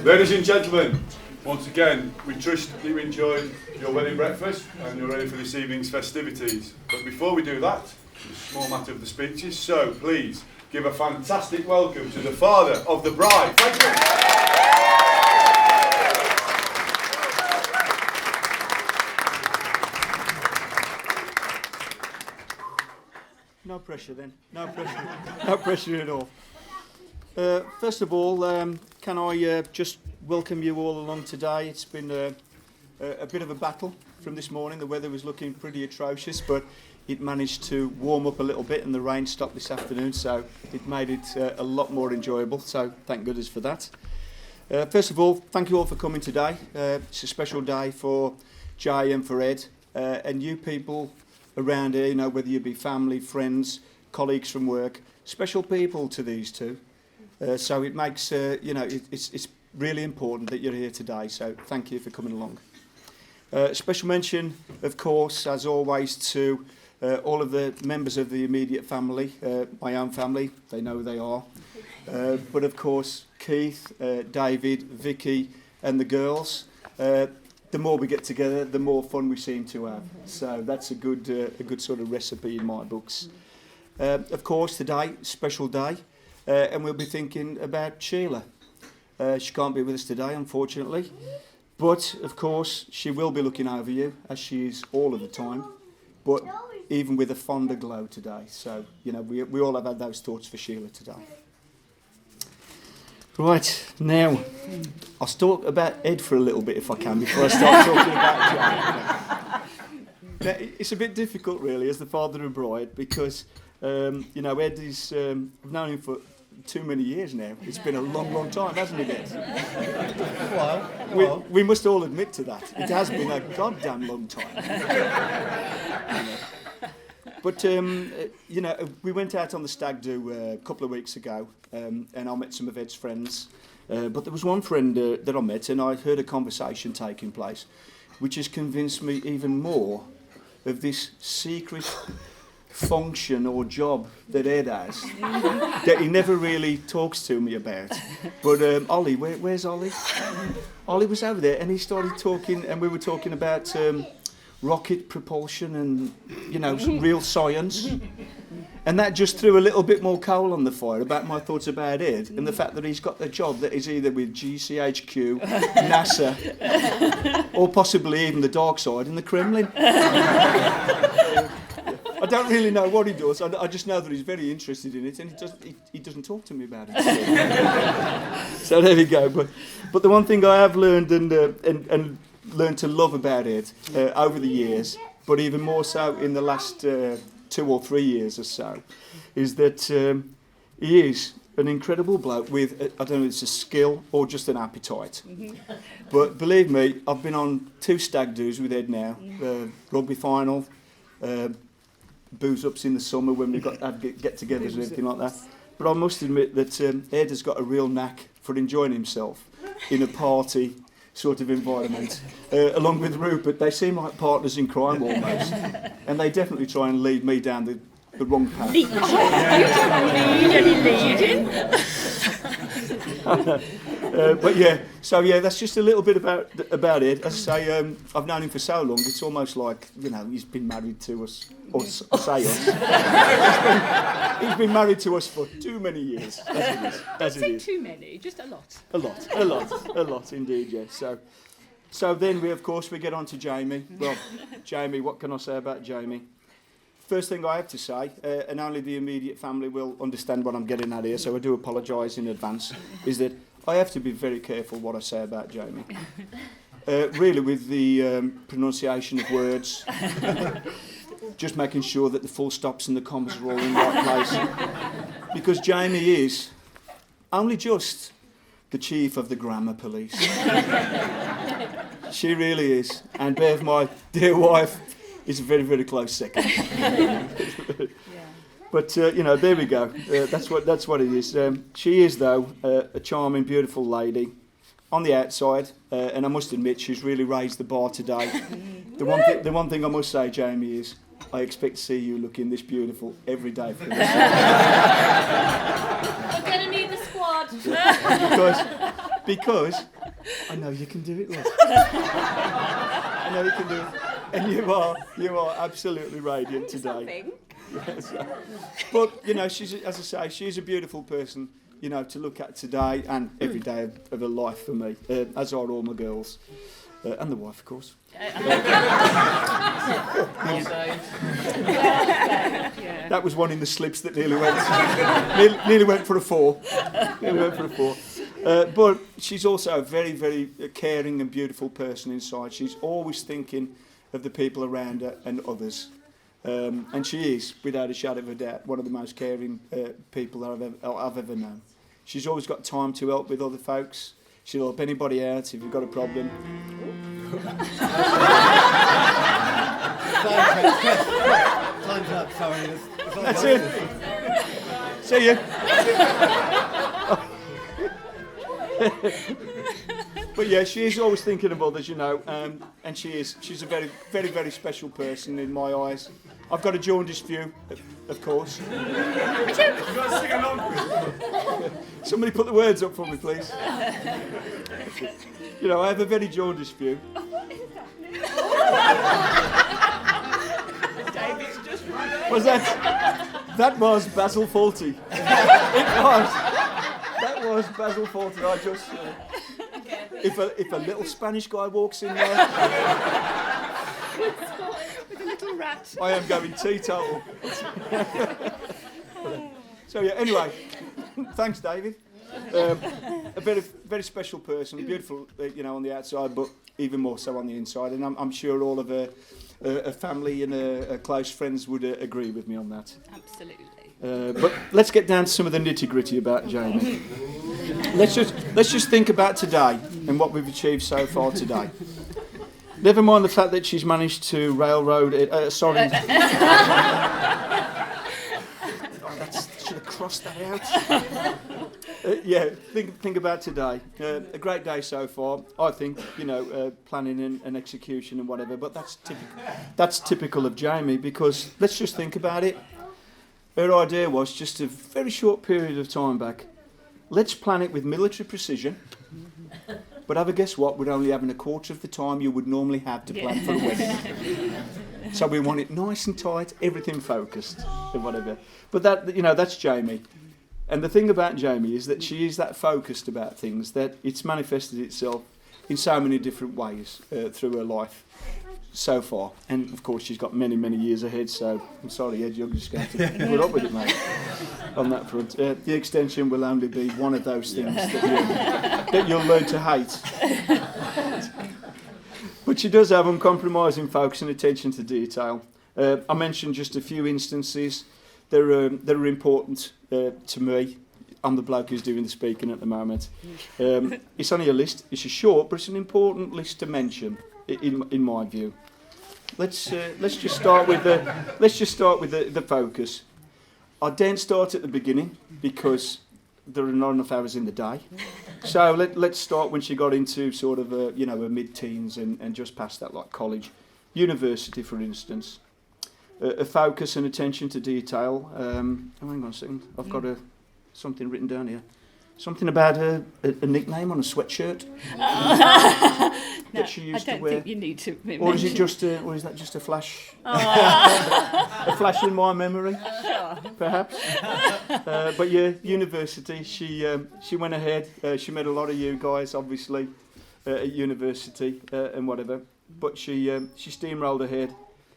Ladies and gentlemen, once again, we trust that you enjoyed your wedding breakfast and you're ready for this evening's festivities. But before we do that, the small matter of the speeches, so please give a fantastic welcome to the father of the bride. Thank you. No pressure then. No pressure. No pressure at all. First of all, can I just welcome you all along today? It's been a bit of a battle from this morning. The weather was looking pretty atrocious, but it managed to warm up a little bit and the rain stopped this afternoon, so it made it a lot more enjoyable, so thank goodness for that. First of all, thank you all for coming today. It's a special day for Jay and for Ed, and you people around here, you know, whether you be family, friends, colleagues from work, special people to these two. So it makes, it's really important that you're here today, so thank you for coming along. Special mention, of course, as always, to all of the members of the immediate family, my own family, they know who they are. But of course, Keith, David, Vicky and the girls. The more we get together, the more fun we seem to have. So that's a good sort of recipe in my books. Of course, today, special day, and we'll be thinking about Sheila. She can't be with us today, unfortunately. But, of course, she will be looking over you, as she is all of the time. But even with a fonder glow today. So, you know, we all have had those thoughts for Sheila today. Right, now, I'll talk about Ed for a little bit if I can before I start talking about Jay. Now, it's a bit difficult really as the father of a bride because, Ed is, I've known him for too many years now. It's been a long, long time, hasn't it, Ed? Well, we must all admit to that. It has been a goddamn long time. But, we went out on the stag do a couple of weeks ago and I met some of Ed's friends. But there was one friend that I met and I heard a conversation taking place which has convinced me even more of this secret function or job that Ed has that he never really talks to me about. But Ollie, where's Ollie? Ollie was over there and he started talking and we were talking about rocket propulsion and, some real science. And that just threw a little bit more coal on the fire about my thoughts about Ed and the fact that he's got the job that is either with GCHQ, NASA, or possibly even the dark side in the Kremlin. I don't really know what he does. I just know that he's very interested in it and he doesn't talk to me about it. So there we go. But the one thing I have learned and learned to love about Ed over the years, but even more so in the last 2 or 3 years or so, is that he is an incredible bloke with, I don't know if it's a skill or just an appetite. But believe me, I've been on 2 stag do's with Ed now, rugby final, booze-ups in the summer when we've got get-togethers and everything like that. But I must admit that Ed has got a real knack for enjoying himself in a party sort of environment, along with Rupert. They seem like partners in crime almost, and they definitely try and lead me down the wrong path. You don't need any leading. But that's just a little bit about Ed. As I say, I've known him for so long, it's almost like, he's been married to us, or I say us. He's been married to us for too many years, as it is. Too many, just a lot. A lot indeed, yes. So then we get on to Jaime. Well, Jaime, what can I say about Jaime? First thing I have to say, and only the immediate family will understand what I'm getting at here, so I do apologise in advance, is that I have to be very careful what I say about Jaime. Really with the pronunciation of words, just making sure that the full stops and the commas are all in the right place. Because Jaime is only just the chief of the grammar police. She really is. And Bev, my dear wife, is a very, very close second. But, there we go. That's what it is. She is, though, a charming, beautiful lady on the outside. And I must admit, she's really raised the bar today. The one thing I must say, Jaime, is I expect to see you looking this beautiful every day for this. We're going to need the squad. Because I know you can do it, love. I know you can do it. And you are absolutely radiant today. Yes. But, you know, she's, as I say, she's a beautiful person, you know, to look at today and every day of her life for me, as are all my girls. And the wife, of course. That was one in the slips that nearly went for a 4. Nearly went for a 4. But she's also a very, very caring and beautiful person inside. She's always thinking of the people around her and others. And she is, without a shadow of a doubt, one of the most caring people that I've ever known. She's always got time to help with other folks. She'll help anybody out if you've got a problem. Time's up, sorry. That's it. See you. But yeah, she is always thinking of others, you know, and she's a very, very, very special person in my eyes. I've got a jaundiced view, of course. Somebody put the words up for me, please. You know, I have a very jaundiced view. Was that was Basil Fawlty. It was. That was Basil Fawlty. I just if a little Spanish guy walks in there, With a little rat. I am going teetotal. So yeah. Anyway, thanks, David. A very, very special person, beautiful, you know, on the outside, but even more so on the inside. And I'm sure all of her family and her close friends would agree with me on that. Absolutely. But let's get down to some of the nitty-gritty about Jaime. Let's just think about today and what we've achieved so far today. Never mind the fact that she's managed to railroad it. Sorry. Should have crossed that out. Yeah, think about today. A great day so far, I think. You know, planning and execution and whatever. But that's typical of Jaime, because let's just think about it. Her idea was just a very short period of time back. Let's plan it with military precision. But have a guess what? We're only having a quarter of the time you would normally have to plan for a wedding. So we want it nice and tight, everything focused and whatever. But that, you know, that's Jaime. And the thing about Jaime is that she is that focused about things that it's manifested itself in so many different ways through her life so far. And of course she's got many, many years ahead, so I'm sorry, Ed, you're just going to put up with it, mate, on that front. The extension will only be one of those things that you'll learn to hate. But she does have uncompromising focus and attention to detail. I mentioned just a few instances. They're important to me. I'm the bloke who's doing the speaking at the moment. It's only a list. It's a short, but it's an important list to mention, in my view. Let's just start with the focus. I daren't start at the beginning because there are not enough hours in the day. So let's start when she got into sort of her mid-teens and just past that, like college, university, for instance. A focus and attention to detail. Hang on a second. I've got something written down here. Something about a nickname on a sweatshirt that she used to wear. I don't think you need to mention. Or is it just or is that just a flash? A flash in my memory, Sure. perhaps. But yeah, university. She went ahead. She met a lot of you guys, obviously, at university and whatever. But she steamrolled ahead,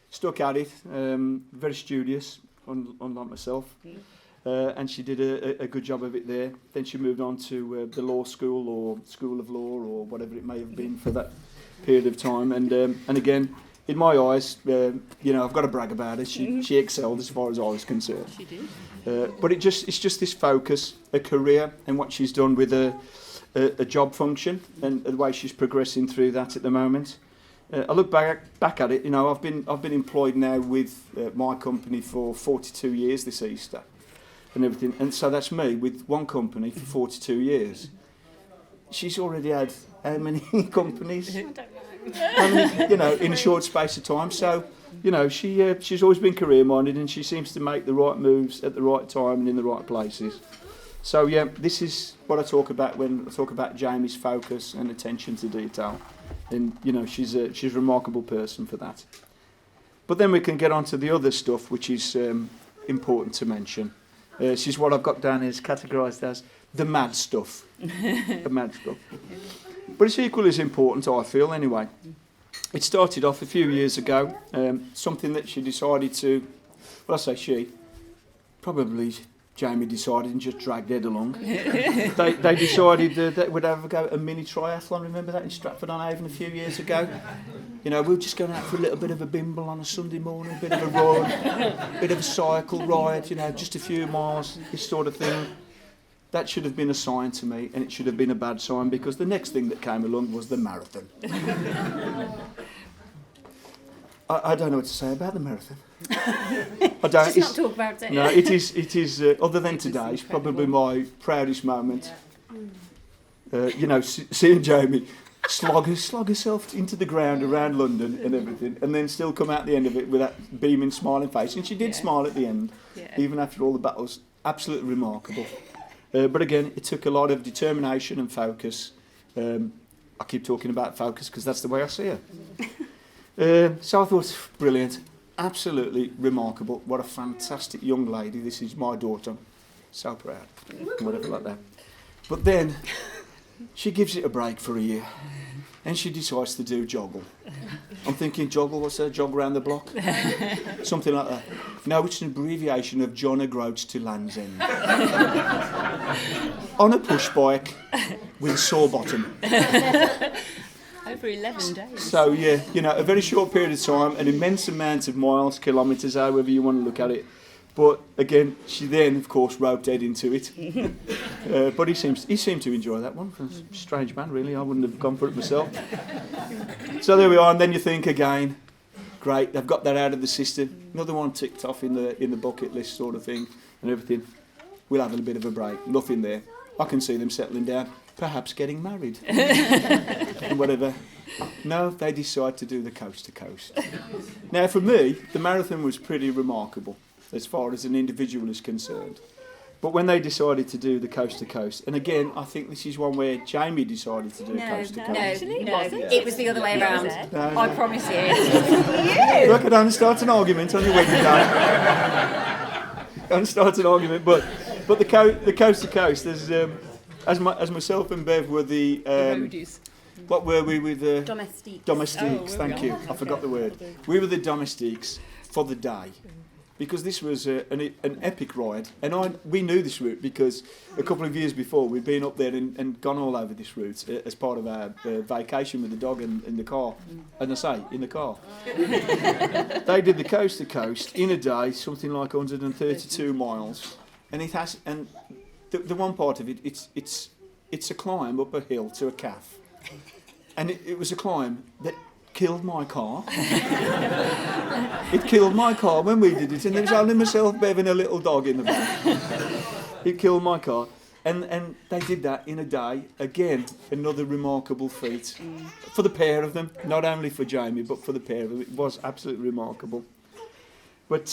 stuck at it. Very studious, unlike myself. And she did a good job of it there. Then she moved on to the law school or school of law or whatever it may have been for that period of time. And again, in my eyes, I've got to brag about her. She excelled as far as I was concerned. She did. But it's just this focus, a career, and what she's done with a job function and the way she's progressing through that at the moment. I look back at it. You know, I've been employed now with my company for 42 years this Easter. And everything, and so that's me with one company for 42 years. She's already had how many companies? I don't know. How many, in a short space of time. So, she's always been career-minded, and she seems to make the right moves at the right time and in the right places. So yeah, this is what I talk about when I talk about Jamie's focus and attention to detail. And you know, she's a remarkable person for that. But then we can get on to the other stuff, which is important to mention. She's what I've got down is categorised as the mad stuff. The mad stuff. But it's equally as important, I feel, anyway. It started off a few years ago, something that she decided to, well, I say she, probably Jaime decided and just dragged Ed along. They decided that we'd have a mini triathlon, remember that in Stratford-on-Avon a few years ago? You know, we were just going out for a little bit of a bimble on a Sunday morning, a bit of a run, bit of a cycle ride, you know, just a few miles, this sort of thing. That should have been a sign to me, and it should have been a bad sign, because the next thing that came along was the marathon. I don't know what to say about the marathon. I don't. Just not talk about it. No, it is. Other than today, it's probably my proudest moment. You know, seeing Jaime slog herself into the ground around London and everything, and then still come out the end of it with that beaming, smiling face. And she did smile at the end, even after all the battles. Absolutely remarkable. But again, it took a lot of determination and focus. I keep talking about focus because that's the way I see her. So I thought, brilliant, absolutely remarkable. What a fantastic young lady. This is my daughter. So proud. Whatever like that. But then she gives it a break for a year and she decides to do joggle. I'm thinking, joggle, what's that? Jog around the block? Something like that. No, it's an abbreviation of John O'Groats to Land's End. On a push bike with sore bottom. Over 11 days. So yeah, you know, a very short period of time, an immense amount of miles, kilometres, however you want to look at it. But again, she then, of course, roped Ed into it. But he seemed to enjoy that one. A strange man, really. I wouldn't have gone for it myself. So there we are. And then you think again, great, they've got that out of the system. Another one ticked off in the bucket list sort of thing and everything. We'll have a bit of a break. Nothing there. I can see them settling down, perhaps getting married and whatever. No, they decide to do the coast to coast. Now, for me, the marathon was pretty remarkable as far as an individual is concerned. But when they decided to do the coast to coast, and again, I think this is one where Jaime decided to do coast to coast. It was the other way around. No. I promise you. Look, I don't start an argument on your wedding day. Don't start an argument, but the coast to coast. There's as myself and Bev were the roadies. What were we with the Domestiques. domestiques? Thank you. I forgot the word. We were the domestiques for the day. Because this was an epic ride, and we knew this route because a couple of years before we'd been up there and gone all over this route as part of our vacation with the dog in the car. And I say, in the car. They did the coast to coast in a day, something like 132 miles, and it has. And the one part of it, it's a climb up a hill to a calf, and it was a climb that killed my car. It killed my car when we did it, and there was only myself, Bev, and a little dog in the back. It killed my car, and they did that in a day. Again, another remarkable feat for the pair of them, not only for Jaime, but for the pair of them. It was absolutely remarkable. But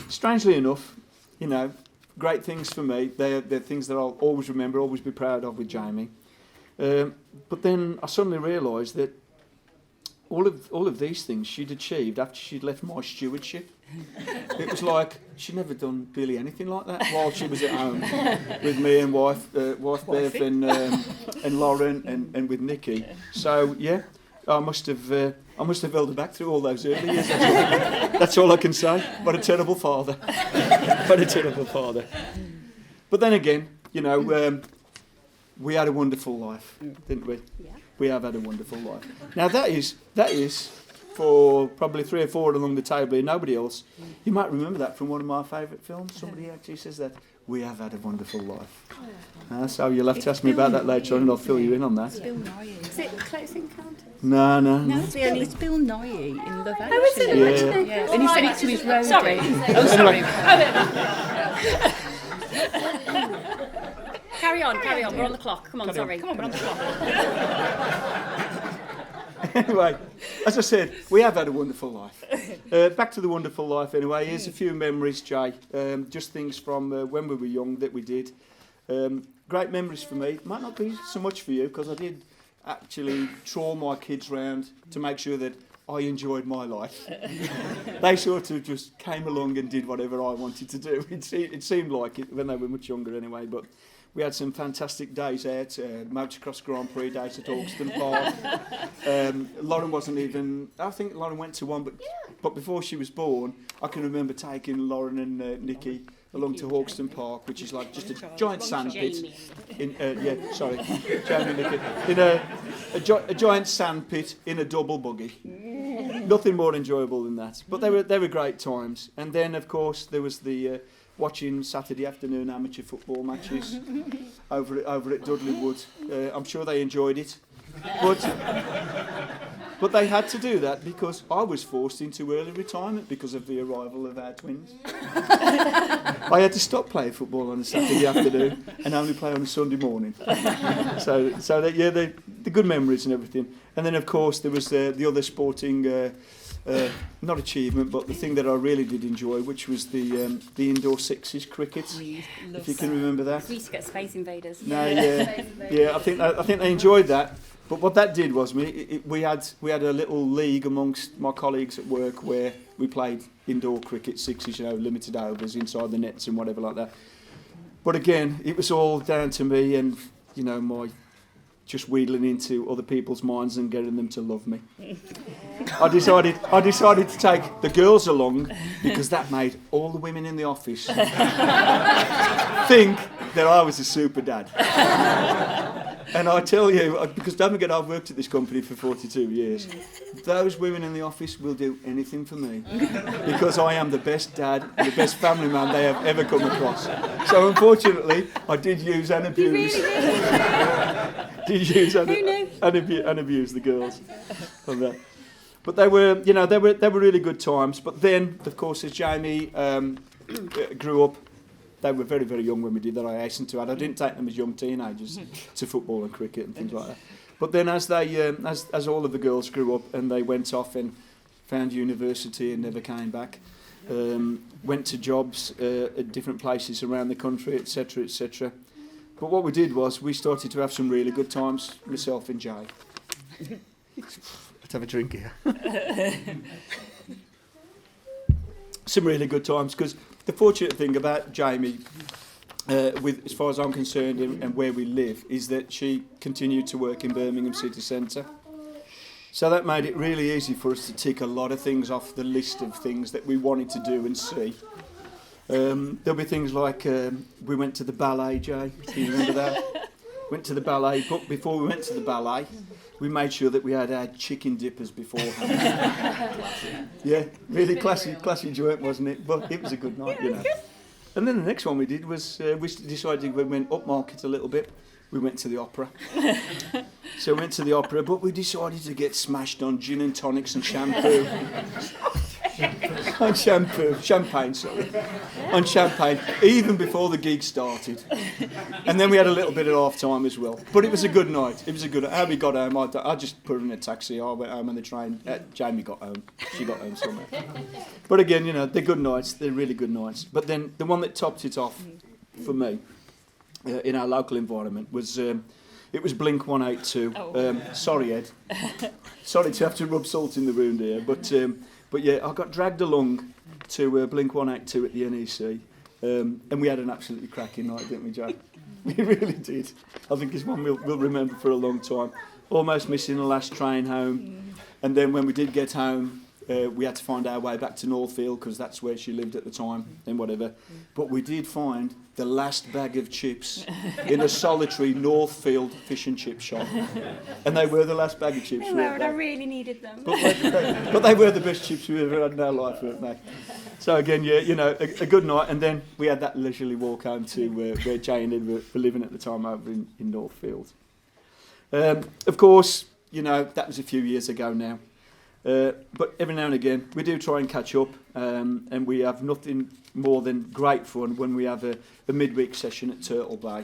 strangely enough, you know, great things for me. They're things that I'll always remember, always be proud of with Jaime. But then I suddenly realised that all of these things she'd achieved after she'd left my stewardship. It was like she'd never done really anything like that while she was at home with me and wife Bev and Lauren and with Nikki. So yeah, I must have held her back through all those early years. That's all I can say. What a terrible father. What a terrible father. But then again, you know, we had a wonderful life, didn't we? Yeah. We have had a wonderful life. Now that is for probably 3 or 4 along the table here, nobody else. You might remember that from one of my favourite films. Somebody actually says that. We have had a wonderful life. So you'll have to ask me about that later on and I'll fill you in on that. Bill Nye. Is it Close Encounters? No. No, it's Bill Nye in Love Actually. Oh, is it? Yeah. And he said it to his roadie. Sorry. Oh, sorry. Carry on. We're on the clock. Come on, we're on the clock. Anyway, as I said, we have had a wonderful life. Back to the wonderful life anyway. Here's a few memories, Jay. Just things from when we were young that we did. Great memories for me. Might not be so much for you because I did actually trawl my kids round to make sure that I enjoyed my life. They sort of just came along and did whatever I wanted to do. It seemed like it when they were much younger anyway, but we had some fantastic days out, motocross Grand Prix days at Hawkston Park. Lauren wasn't even, I think Lauren went to one, but before she was born, I can remember taking Lauren and Nikki along to Hawkston Park, which is like just a giant sandpit. Jaime and Nikki. In a giant sandpit in a double buggy. Nothing more enjoyable than that. But they were great times. And then, of course, there was the watching Saturday afternoon amateur football matches over at Dudley Wood. I'm sure they enjoyed it. But they had to do that because I was forced into early retirement because of the arrival of our twins. I had to stop playing football on a Saturday afternoon and only play on a Sunday morning. So the good memories and everything. And then, of course, there was the other sporting, not achievement, but the thing that I really did enjoy, which was the indoor sixes cricket. If you can remember that. We used to get Space Invaders. No, yeah. I think they enjoyed that. But what that did was we had a little league amongst my colleagues at work where we played indoor cricket, sixes, limited overs inside the nets and whatever like that. But again, it was all down to me and my just wheedling into other people's minds and getting them to love me. I decided to take the girls along because that made all the women in the office think that I was a super dad. And I tell you, because don't forget I've worked at this company for 42 years, those women in the office will do anything for me because I am the best dad and the best family man they have ever come across. So unfortunately, I did use and abuse. And abuse the girls on that. But they were really good times. But then, of course, as Jaime grew up, they were very, very young when we did that. I hastened to add. I didn't take them as young teenagers to football and cricket and things like that. But then, as all of the girls grew up and they went off and found university and never came back, went to jobs at different places around the country, etc., etc. But what we did was we started to have some really good times, myself and Jay. Let's have a drink here. Some really good times, because the fortunate thing about Jaime, as far as I'm concerned and where we live, is that she continued to work in Birmingham city centre. So that made it really easy for us to tick a lot of things off the list of things that we wanted to do and see. There'll be things like we went to the ballet, Jay. Do you remember that? Went to the ballet, but before we went to the ballet, we made sure that we had our chicken dippers beforehand. Yeah, really classy joint, wasn't it? But it was a good night, And then the next one we did was we decided we went upmarket a little bit. We went to the opera. So we went to the opera, but we decided to get smashed on gin and tonics and shampoo. On champagne, even before the gig started. And then we had a little bit of half time as well. But it was a good night. How we got home, I just put her in a taxi. I went home on the train. Jaime got home. She got home somehow. But again, they're good nights. They're really good nights. But then the one that topped it off for me in our local environment was it was Blink 182. Sorry, Ed. Sorry to have to rub salt in the wound here, but yeah, I got dragged along to Blink 182 at the NEC, and we had an absolutely cracking night, didn't we, Joe? We really did. I think it's one we'll remember for a long time. Almost missing the last train home, and then when we did get home, we had to find our way back to Northfield because that's where she lived at the time and whatever. But we did find the last bag of chips in a solitary Northfield fish and chip shop. And they were the last bag of chips. They were, and I really needed them. But they were the best chips we ever had in our life, weren't they? So again, a good night. And then we had that leisurely walk home to where Jay and Ed were living at the time over in Northfield. Of course, that was a few years ago now. But every now and again, we do try and catch up, and we have nothing more than great fun when we have a midweek session at Turtle Bay.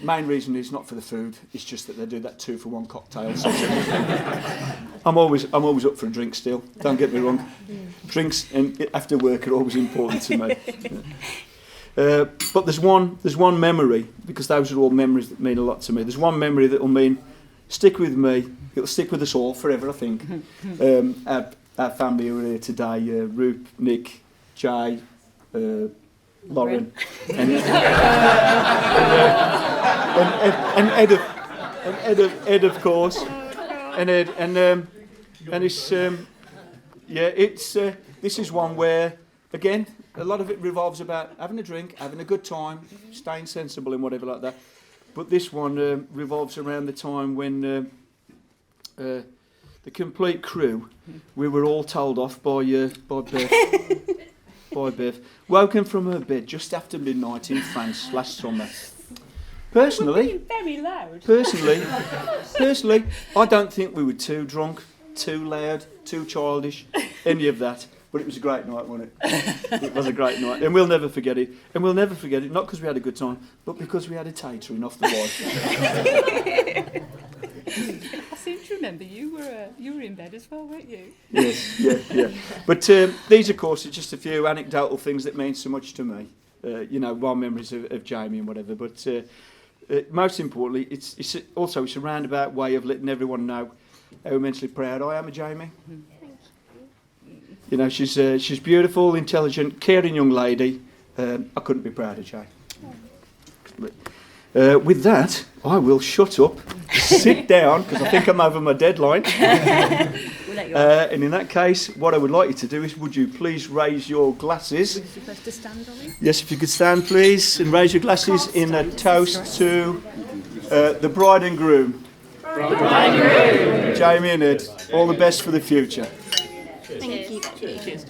Main reason is not for the food; it's just that they do that 2-for-1 cocktail session. I'm always up for a drink still. Don't get me wrong. Drinks and after work are always important to me. But there's one memory, because those are all memories that mean a lot to me. There's one memory that will stick with me. It'll stick with us all forever, I think. Our family who are here today, Ruth, Nick, Jay, Lauren, and Ed, of course, and Ed, and it's this is one where, again, a lot of it revolves about having a drink, having a good time, staying sensible and whatever like that. But this one revolves around the time when the complete crew, we were all told off by Bev, woken from her bed just after midnight in France last summer. Personally, Very loud. Personally, I don't think we were too drunk, too loud, too childish, any of that. But it was a great night, wasn't it? It was a great night, and we'll never forget it. And we'll never forget it, not because we had a good time, but because we had a tatering off the wife. I seem to remember you were in bed as well, weren't you? Yes, yeah. But these, of course, are just a few anecdotal things that mean so much to me. Wild memories of Jaime and whatever. But most importantly, it's also a roundabout way of letting everyone know how immensely proud I am of Jaime. You know, she's beautiful, intelligent, caring young lady. I couldn't be prouder, Jay. With that, I will shut up, sit down, because I think I'm over my deadline. We'll let you off. And in that case, what I would like you to do is, would you please raise your glasses? We're supposed to stand on it. Yes, if you could stand, please, and raise your glasses in a toast to the bride and groom. Jaime and Ed, all the best for the future. Thank you. Cheers.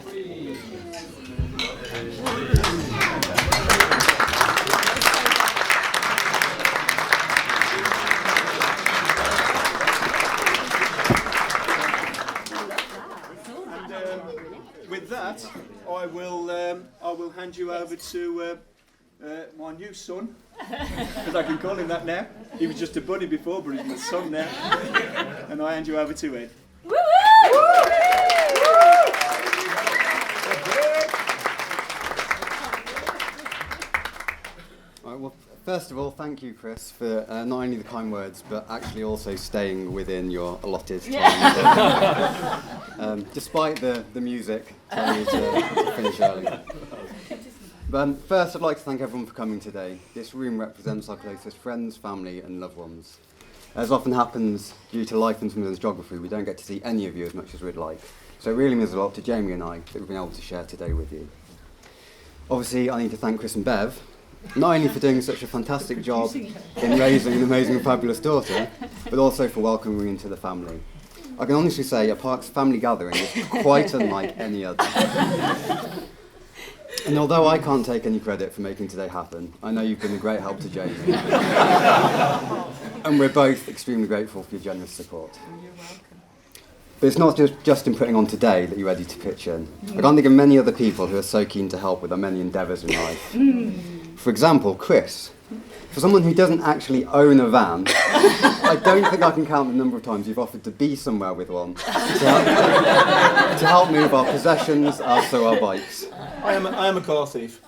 With that, I will hand you over to my new son, because I can call him that now. He was just a bunny before, but he's my son now. And I hand you over to Ed. Right, well, first of all, thank you, Chris, for not only the kind words, but actually also staying within your allotted time. Despite the music telling you to finish early. But first, I'd like to thank everyone for coming today. This room represents our closest friends, family, and loved ones. As often happens, due to life and sometimes geography, we don't get to see any of you as much as we'd like. So it really means a lot to Jaime and I that we've been able to share today with you. Obviously, I need to thank Chris and Bev, not only for doing such a fantastic job in raising an amazing and fabulous daughter, but also for welcoming me into the family. I can honestly say a Parks family gathering is quite unlike any other. And although I can't take any credit for making today happen, I know you've been a great help to Jaime. And we're both extremely grateful for your generous support. You're welcome. But it's not just in putting on today that you're ready to pitch in. I can't think of many other people who are so keen to help with our many endeavours in life. For example, Chris. For someone who doesn't actually own a van, I don't think I can count the number of times you've offered to be somewhere with one to help move our possessions, also our bikes. I am a car thief.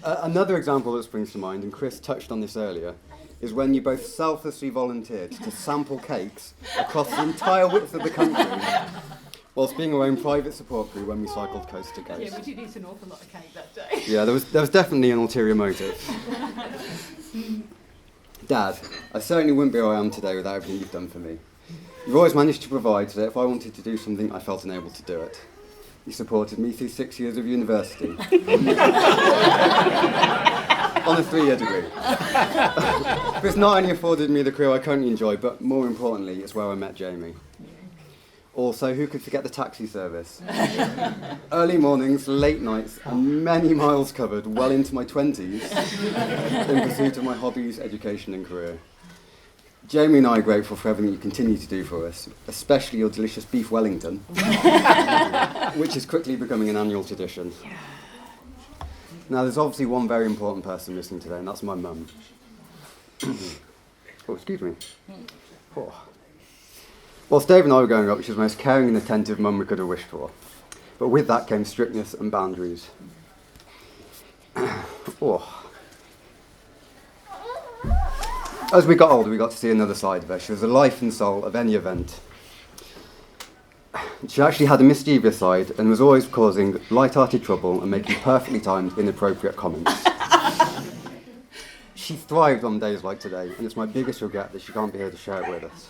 Another example that springs to mind, and Chris touched on this earlier, is when you both selflessly volunteered to sample cakes across the entire width of the country, whilst being our own private support crew when we cycled coast to coast. Yeah, we did eat an awful lot of cake that day. Yeah, there was definitely an ulterior motive. Dad, I certainly wouldn't be where I am today without everything you've done for me. You've always managed to provide so that if I wanted to do something, I felt unable to do it. You supported me through 6 years of university. On a 3-year degree. This not only afforded me the career I currently enjoy, but more importantly, it's where I met Jaime. Also, who could forget the taxi service? Early mornings, late nights, and many miles covered well into my 20s in pursuit of my hobbies, education and career. Jaime and I are grateful for everything you continue to do for us, especially your delicious beef Wellington, which is quickly becoming an annual tradition. Now, there's obviously one very important person missing today, and that's my mum. Oh, excuse me. Oh. Whilst Dave and I were growing up, she was the most caring and attentive mum we could have wished for. But with that came strictness and boundaries. Oh. As we got older, we got to see another side of her. She was the life and soul of any event. She actually had a mischievous side and was always causing light-hearted trouble and making perfectly timed, inappropriate comments. She thrived on days like today, and it's my biggest regret that she can't be here to share it with us.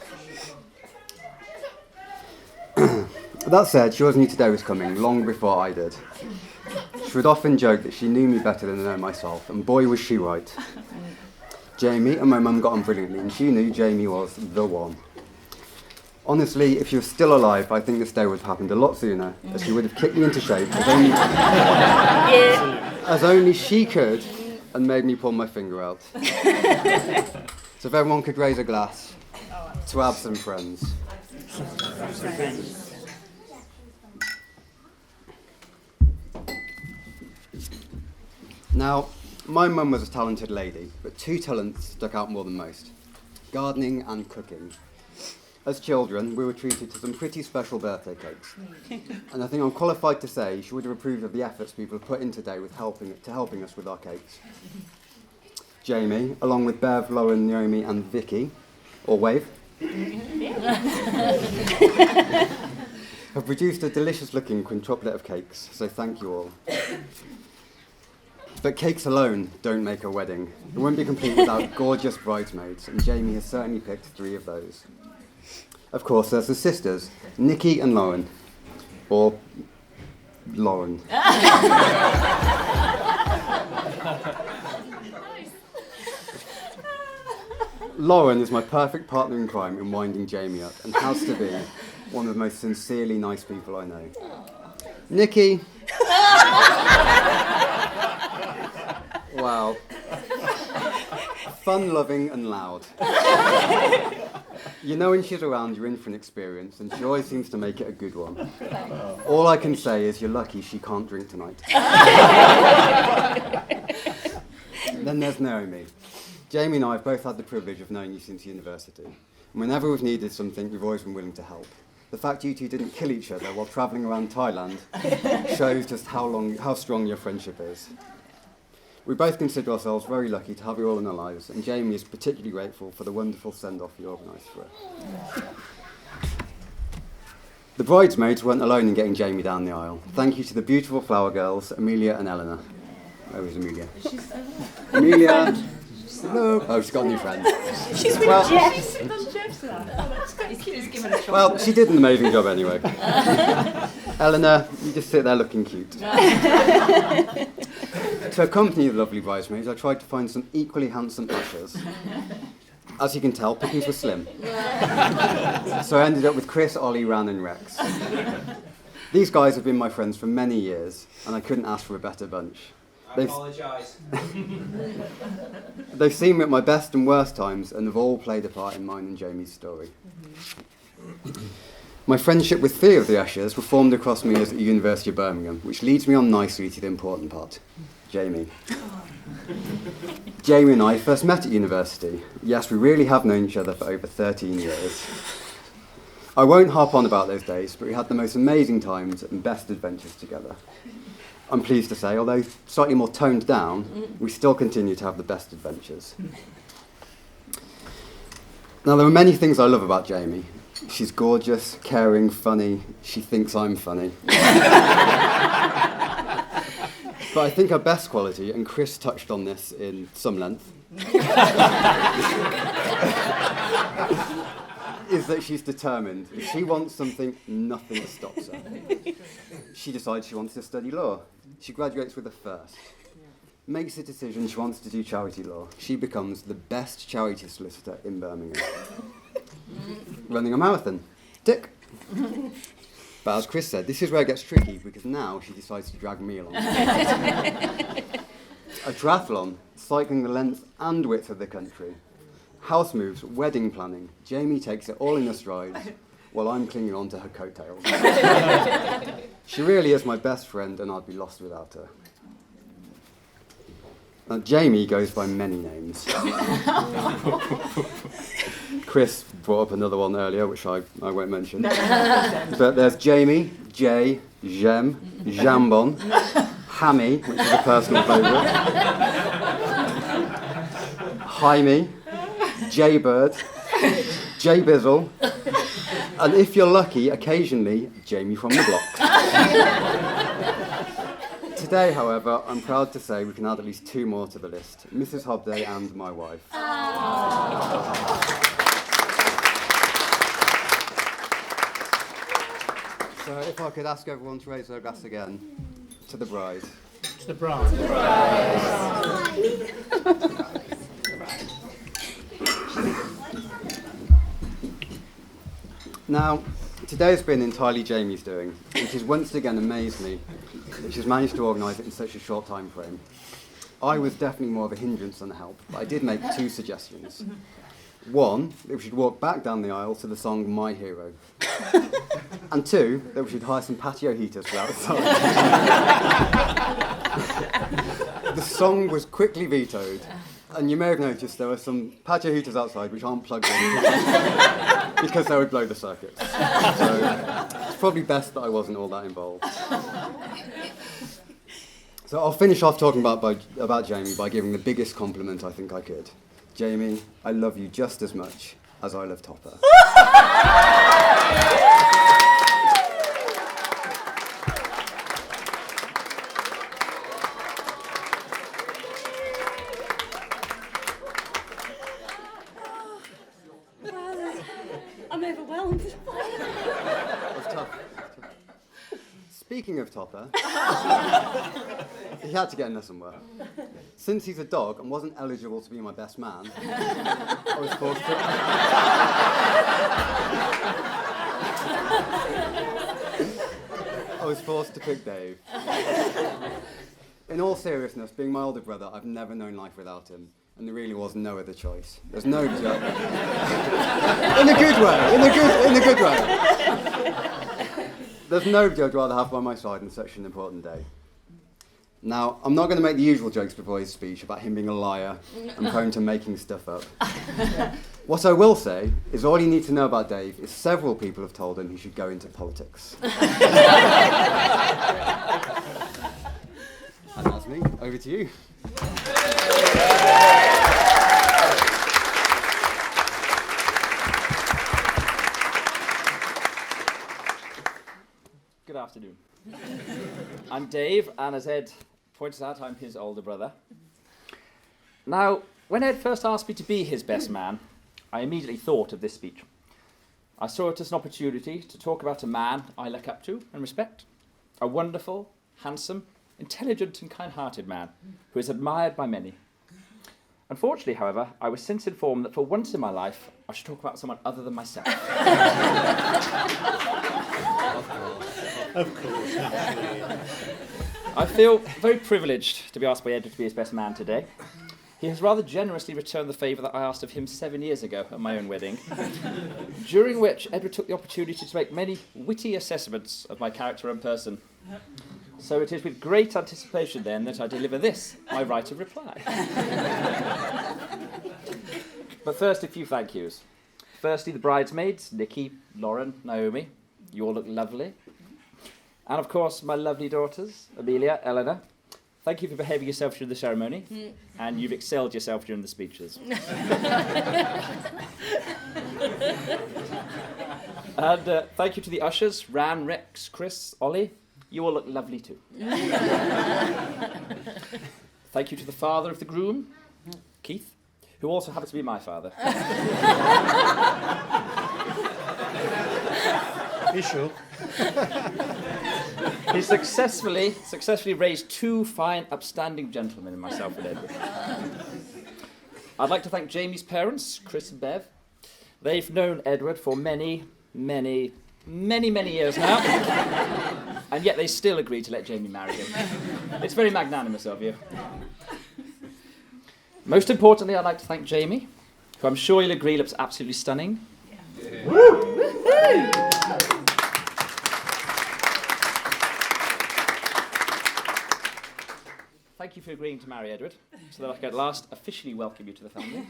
That said, she always knew today was coming, long before I did. She would often joke that she knew me better than I know myself, and boy was she right. Jamie and my mum got on brilliantly, and she knew Jamie was the one. Honestly, if she was still alive, I think this day would have happened a lot sooner, as she would have kicked me into shape as only she could, and made me pull my finger out. So if everyone could raise a glass to absent friends. Now, my mum was a talented lady, but two talents stuck out more than most: gardening and cooking. As children, we were treated to some pretty special birthday cakes. And I think I'm qualified to say she would have approved of the efforts people have put in today with helping us with our cakes. Jamie, along with Bev, Lauren, Naomi and Vicky, or Wave, have produced a delicious looking quintuplet of cakes, so thank you all. But cakes alone don't make a wedding. It won't be complete without gorgeous bridesmaids, and Jamie has certainly picked 3 of those. Of course, there's the sisters, Nikki and Lauren. Or Lauren. Lauren is my perfect partner in crime in winding Jamie up, and has to be one of the most sincerely nice people I know. Nikki. Wow. Fun-loving and loud. You know when she's around, you're in for an experience, and she always seems to make it a good one. All I can say is you're lucky she can't drink tonight. Then there's Naomi. Jamie and I have both had the privilege of knowing you since university. And whenever we've needed something, you've always been willing to help. The fact you two didn't kill each other while travelling around Thailand shows just how strong your friendship is. We both consider ourselves very lucky to have you all in our lives, and Jamie is particularly grateful for the wonderful send-off you organised for her. The bridesmaids weren't alone in getting Jamie down the aisle. Thank you to the beautiful flower girls, Amelia and Eleanor. Where was Amelia? Amelia! Hello. Oh, she's got a new friend. She's with Jeff. Well, she did an amazing job anyway. Eleanor, you just sit there looking cute. To accompany the lovely bridesmaids, I tried to find some equally handsome ushers. As you can tell, pickings were slim. So I ended up with Chris, Ollie, Ran and Rex. These guys have been my friends for many years, and I couldn't ask for a better bunch. I apologise. They've seen me at my best and worst times, and have all played a part in mine and Jamie's story. My friendship with 3 of the ushers were formed across me years at the University of Birmingham, which leads me on nicely to the important part. Jamie. Jamie and I first met at university. Yes, we really have known each other for over 13 years. I won't harp on about those days, but we had the most amazing times and best adventures together. I'm pleased to say, although slightly more toned down, we still continue to have the best adventures. Now, there are many things I love about Jamie. She's gorgeous, caring, funny. She thinks I'm funny. But I think her best quality, and Chris touched on this in some length, is that she's determined. If she wants something, nothing stops her. She decides she wants to study law. She graduates with a first. Makes a decision she wants to do charity law. She becomes the best charity solicitor in Birmingham. Running a marathon. Tick. But as Chris said, this is where it gets tricky, because now she decides to drag me along. A triathlon, cycling the length and width of the country. House moves, wedding planning. Jamie takes it all in her strides, while I'm clinging on to her coattails. She really is my best friend, and I'd be lost without her. Now, Jamie goes by many names. Chris brought up another one earlier, which I won't mention. But there's Jamie, Jay, Jem, Jambon, Hammy, which is a personal favourite, Jaime, Jaybird, Jaybizzle, and if you're lucky, occasionally, Jamie from the block. Today, however, I'm proud to say we can add at least 2 more to the list, Mrs. Hobday and my wife. So if I could ask everyone to raise their glass again, to the bride. To the bride. Now, today's been entirely Jamie's doing, which has once again amazed me that she's managed to organise it in such a short time frame. I was definitely more of a hindrance than a help, but I did make 2 suggestions. One, that we should walk back down the aisle to the song My Hero. And 2, that we should hire some patio heaters for outside. The song was quickly vetoed, and you may have noticed there were some patio heaters outside which aren't plugged in because they would blow the circuits. So it's probably best that I wasn't all that involved. So I'll finish off talking about Jamie by giving the biggest compliment I think I could. Jamie, I love you just as much as I love Topper. I'm overwhelmed. It's tough. Speaking of Topper, he had to get in there somewhere. Since he's a dog and wasn't eligible to be my best man, I was forced to pick Dave. In all seriousness, being my older brother, I've never known life without him, and there really was no other choice. There's no joke. In a good way. In a good way. There's nobody I'd rather have by my side on such an important day. Now, I'm not going to make the usual jokes before his speech about him being a liar and prone to making stuff up. What I will say is all you need to know about Dave is several people have told him he should go into politics. And that's me. Over to you. Good afternoon. I'm Dave, and as Ed pointed out, I'm his older brother. Now, when Ed first asked me to be his best man, I immediately thought of this speech. I saw it as an opportunity to talk about a man I look up to and respect, a wonderful, handsome, intelligent and kind-hearted man who is admired by many. Unfortunately, however, I was since informed that for once in my life, I should talk about someone other than myself. Of course. I feel very privileged to be asked by Ed to be his best man today. He has rather generously returned the favour that I asked of him 7 years ago at my own wedding, during which Edward took the opportunity to make many witty assessments of my character and person. So it is with great anticipation then that I deliver this, my right of reply. But first, a few thank yous. Firstly, the bridesmaids, Nikki, Lauren, Naomi. You all look lovely. And of course, my lovely daughters, Amelia, Eleanor. Thank you for behaving yourself during the ceremony, and you've excelled yourself during the speeches. And thank you to the ushers, Ran, Rex, Chris, Ollie. You all look lovely too. Thank you to the father of the groom, Keith, who also happens to be my father. You sure? He successfully raised 2 fine, upstanding gentlemen in myself and Edward. I'd like to thank Jamie's parents, Chris and Bev. They've known Edward for many, many, many, many years now, and yet they still agreed to let Jamie marry him. It's very magnanimous of you. Most importantly, I'd like to thank Jamie, who I'm sure you'll agree looks absolutely stunning. Yeah. Woo! Thank you for agreeing to marry Edward, so that I can at last officially welcome you to the family.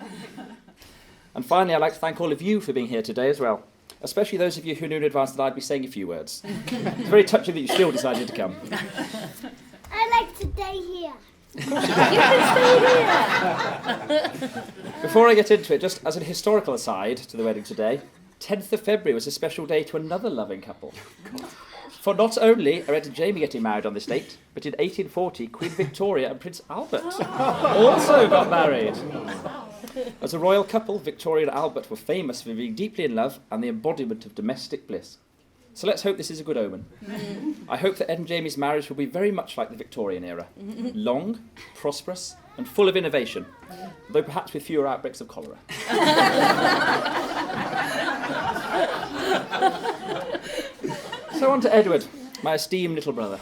And finally, I'd like to thank all of you for being here today as well, especially those of you who knew in advance that I'd be saying a few words. It's very touching that you still decided to come. I'd like stay here. Before I get into it, just as a historical aside to the wedding today, 10th of February was a special day to another loving couple. For not only are Ed and Jamie getting married on this date, but in 1840, Queen Victoria and Prince Albert also got married. As a royal couple, Victoria and Albert were famous for being deeply in love and the embodiment of domestic bliss. So let's hope this is a good omen. I hope that Ed and Jamie's marriage will be very much like the Victorian era. Long, prosperous, and full of innovation, though perhaps with fewer outbreaks of cholera. So on to Edward, my esteemed little brother.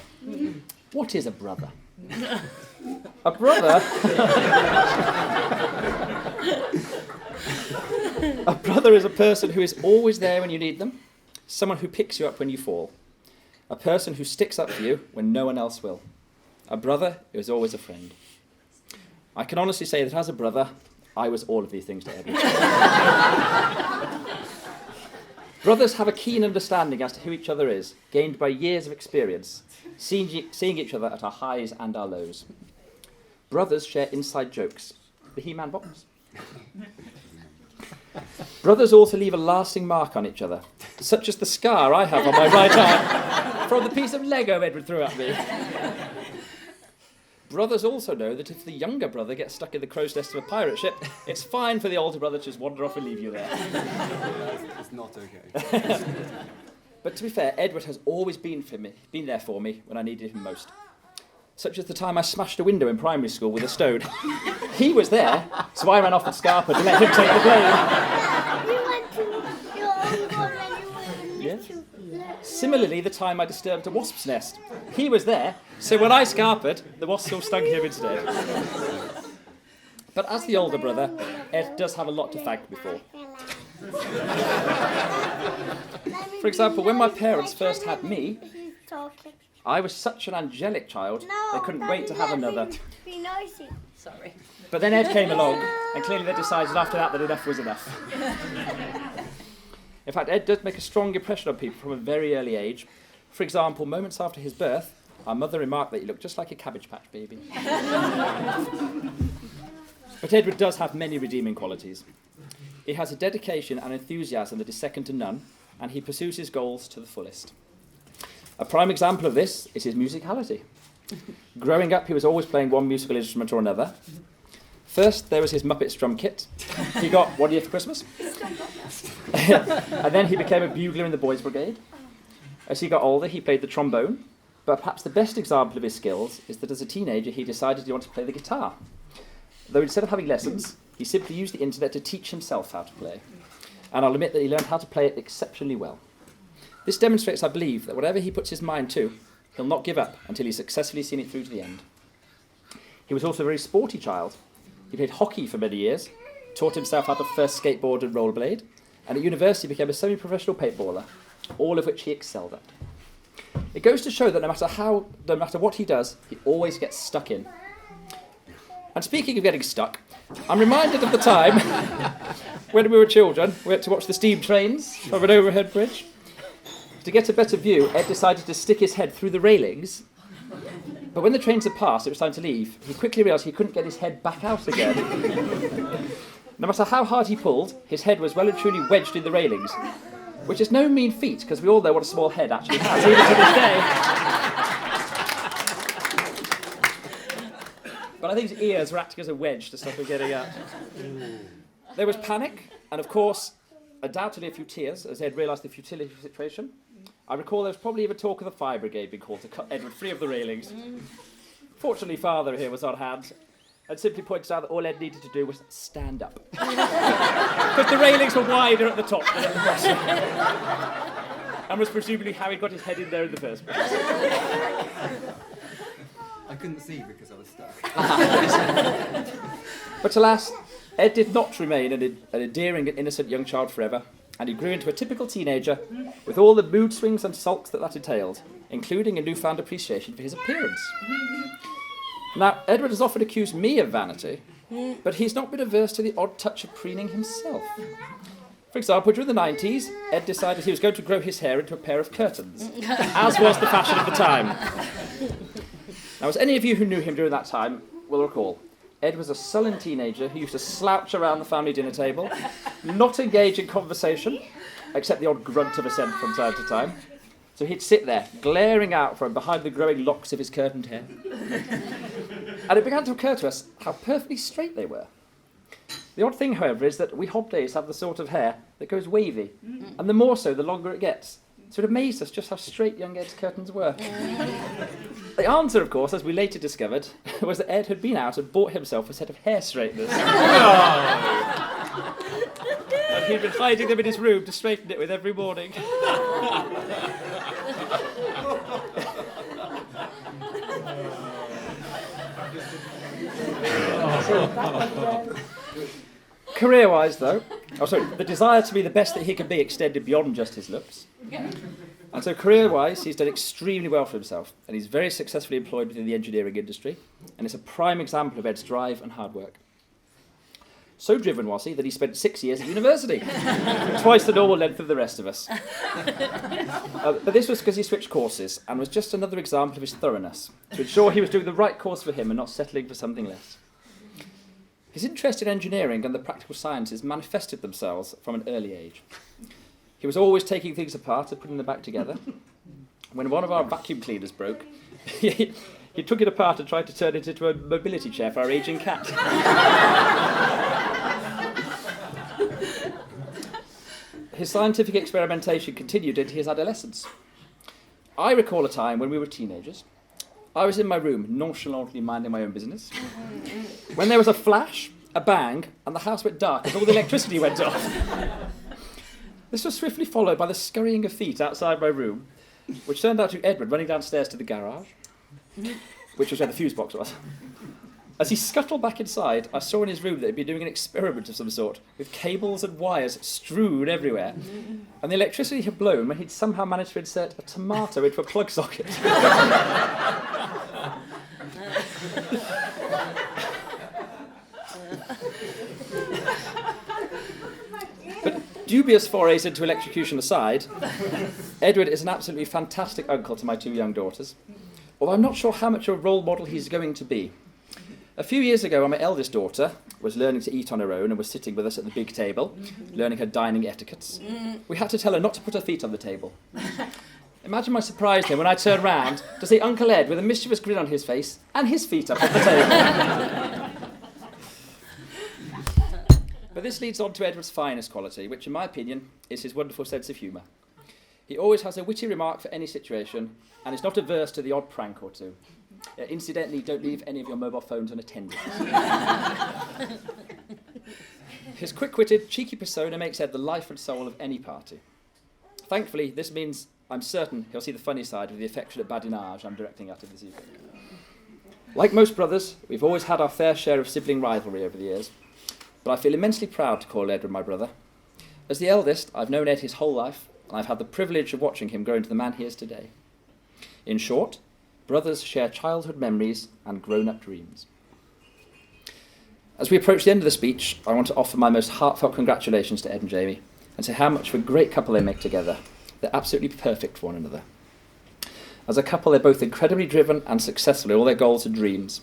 What is a brother? A brother... A brother is a person who is always there when you need them, someone who picks you up when you fall, a person who sticks up for you when no one else will. A brother is always a friend. I can honestly say that as a brother, I was all of these things to Edward. Brothers have a keen understanding as to who each other is, gained by years of experience, seeing each other at our highs and our lows. Brothers share inside jokes. The He-Man box. Brothers also leave a lasting mark on each other, such as the scar I have on my right arm from the piece of Lego Edward threw at me. Brothers also know that if the younger brother gets stuck in the crow's nest of a pirate ship, it's fine for the older brother to just wander off and leave you there. It's not okay. But to be fair, Edward has always been there for me when I needed him most. Such as the time I smashed a window in primary school with a stone. He was there, so I ran off with Scarpa to let him take the blame. You went to your own God and you were Yes. Similarly, the time I disturbed a wasp's nest. He was there, so when I scarpered, the wasp still stung him instead. But as the older brother, Ed does have a lot to thank me for. For example, when my parents first had me, I was such an angelic child, they couldn't wait to have another. Be noisy. Sorry. But then Ed came along, and clearly they decided after that enough was enough. In fact, Ed does make a strong impression on people from a very early age. For example, moments after his birth, our mother remarked that he looked just like a Cabbage Patch baby. But Edward does have many redeeming qualities. He has a dedication and enthusiasm that is second to none, and he pursues his goals to the fullest. A prime example of this is his musicality. Growing up, he was always playing one musical instrument or another. First, there was his Muppets drum kit. He got one year for Christmas. And then he became a bugler in the Boys' Brigade. As he got older, he played the trombone. But perhaps the best example of his skills is that as a teenager, he decided he wanted to play the guitar. Though instead of having lessons, he simply used the internet to teach himself how to play. And I'll admit that he learned how to play it exceptionally well. This demonstrates, I believe, that whatever he puts his mind to, he'll not give up until he's successfully seen it through to the end. He was also a very sporty child. He played hockey for many years, taught himself how to first skateboard and rollerblade, and at university became a semi-professional paintballer, all of which he excelled at. It goes to show that no matter what he does, he always gets stuck in. And speaking of getting stuck, I'm reminded of the time when we were children, we had to watch the steam trains from an overhead bridge. To get a better view, Ed decided to stick his head through the railings. But when the trains had passed, it was time to leave. He quickly realised he couldn't get his head back out again. No matter how hard he pulled, his head was well and truly wedged in the railings, which is no mean feat, because we all know what a small head actually has, even to this day. But I think his ears were acting as a wedge to stop him getting out. There was panic, and of course, undoubtedly a few tears, as Ed realised the futility of the situation. I recall there was probably even talk of the fire brigade being called to cut Edward free of the railings. Fortunately, Father here was on hand and simply pointed out that all Ed needed to do was stand up. Because the railings were wider at the top than at the bottom. And was presumably how he got his head in there in the first place. I couldn't see because I was stuck. But alas, Ed did not remain an endearing and innocent young child forever, and he grew into a typical teenager with all the mood swings and sulks that entailed, including a newfound appreciation for his appearance. Now, Edward has often accused me of vanity, but he's not been averse to the odd touch of preening himself. For example, during the 90s, Ed decided he was going to grow his hair into a pair of curtains, as was the fashion of the time. Now, as any of you who knew him during that time will recall, Ed was a sullen teenager who used to slouch around the family dinner table, not engage in conversation, except the odd grunt of assent from time to time. So he'd sit there, glaring out from behind the growing locks of his curtained hair. And it began to occur to us how perfectly straight they were. The odd thing, however, is that we hobdays have the sort of hair that goes wavy, and the more so, the longer it gets. So it amazed us just how straight young Ed's curtains were. The answer, of course, as we later discovered, was that Ed had been out and bought himself a set of hair straighteners. And he'd been hiding them in his room to straighten it with every morning. Career-wise, though, the desire to be the best that he could be extended beyond just his looks. And so career-wise, he's done extremely well for himself, and he's very successfully employed within the engineering industry, and it's a prime example of Ed's drive and hard work. So driven was he that he spent 6 years at university, twice the normal length of the rest of us. But this was because he switched courses, and was just another example of his thoroughness, to ensure he was doing the right course for him and not settling for something less. His interest in engineering and the practical sciences manifested themselves from an early age. He was always taking things apart and putting them back together. When one of our vacuum cleaners broke, he took it apart and tried to turn it into a mobility chair for our ageing cat. His scientific experimentation continued into his adolescence. I recall a time when we were teenagers. I was in my room, nonchalantly minding my own business, when there was a flash, a bang, and the house went dark as all the electricity went off. This was swiftly followed by the scurrying of feet outside my room, which turned out to be Edward running downstairs to the garage, which was where the fuse box was. As he scuttled back inside, I saw in his room that he'd been doing an experiment of some sort, with cables and wires strewn everywhere. And the electricity had blown when he'd somehow managed to insert a tomato into a plug socket. But dubious forays into electrocution aside, Edward is an absolutely fantastic uncle to my 2 young daughters, although I'm not sure how much of a role model he's going to be. A few years ago, when my eldest daughter was learning to eat on her own and was sitting with us at the big table, learning her dining etiquettes, we had to tell her not to put her feet on the table. Imagine my surprise then when I turned round to see Uncle Ed with a mischievous grin on his face and his feet up on the table. But this leads on to Edward's finest quality, which in my opinion is his wonderful sense of humour. He always has a witty remark for any situation and is not averse to the odd prank or two. Incidentally, don't leave any of your mobile phones unattended. His quick-witted, cheeky persona makes Ed the life and soul of any party. Thankfully, this means I'm certain he'll see the funny side of the affectionate badinage I'm directing at him this evening. Like most brothers, we've always had our fair share of sibling rivalry over the years, but I feel immensely proud to call Edward my brother. As the eldest, I've known Ed his whole life, and I've had the privilege of watching him grow into the man he is today. In short, brothers share childhood memories and grown-up dreams. As we approach the end of the speech, I want to offer my most heartfelt congratulations to Ed and Jamie and say how much of a great couple they make together. They're absolutely perfect for one another. As a couple, they're both incredibly driven and successful in all their goals and dreams.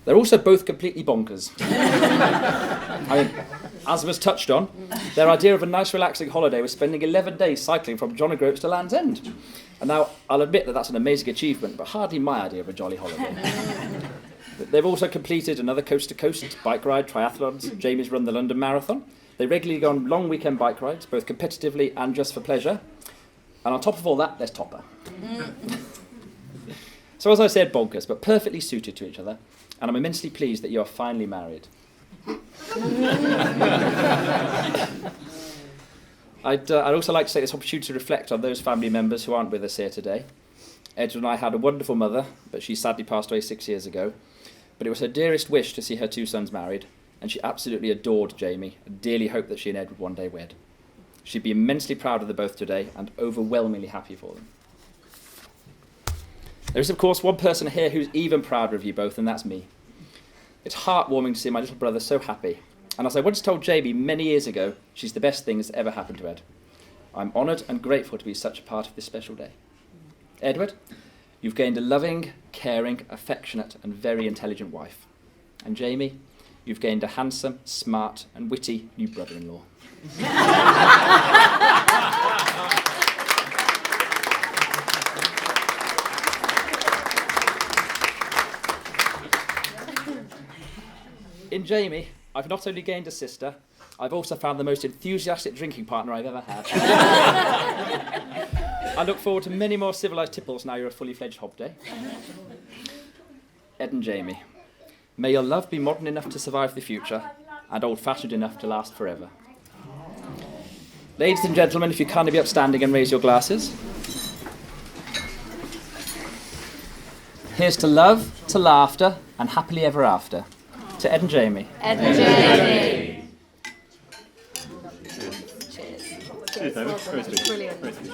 They're also both completely bonkers. I mean, as was touched on, their idea of a nice relaxing holiday was spending 11 days cycling from John O'Groats to Land's End. And now, I'll admit that that's an amazing achievement, but hardly my idea of a jolly holiday. They've also completed another coast-to-coast bike ride, triathlons. Jamie's run the London Marathon. They regularly go on long weekend bike rides, both competitively and just for pleasure. And on top of all that, there's Topper. So as I said, bonkers, but perfectly suited to each other. And I'm immensely pleased that you are finally married. I'd also like to take this opportunity to reflect on those family members who aren't with us here today. Edward and I had a wonderful mother, but she sadly passed away 6 years ago. But it was her dearest wish to see her 2 sons married, and she absolutely adored Jamie and dearly hoped that she and Ed would one day wed. She'd be immensely proud of them both today and overwhelmingly happy for them. There is, of course, one person here who's even prouder of you both, and that's me. It's heartwarming to see my little brother so happy. And as I once told Jamie many years ago, she's the best thing that's ever happened to Ed. I'm honoured and grateful to be such a part of this special day. Edward, You've gained a loving, caring, affectionate and very intelligent wife. And Jamie, you've gained a handsome, smart and witty new brother-in-law. In Jamie, I've not only gained a sister, I've also found the most enthusiastic drinking partner I've ever had. I look forward to many more civilised tipples now you're a fully fledged hobday. Ed and Jamie, may your love be modern enough to survive the future and old-fashioned enough to last forever. Ladies and gentlemen, if you kindly be upstanding and raise your glasses. Here's to love, to laughter, and happily ever after. To Ed and Jamie. Ed and Jamie. Cheers, David. Very sweet. Brilliant. Very sweet.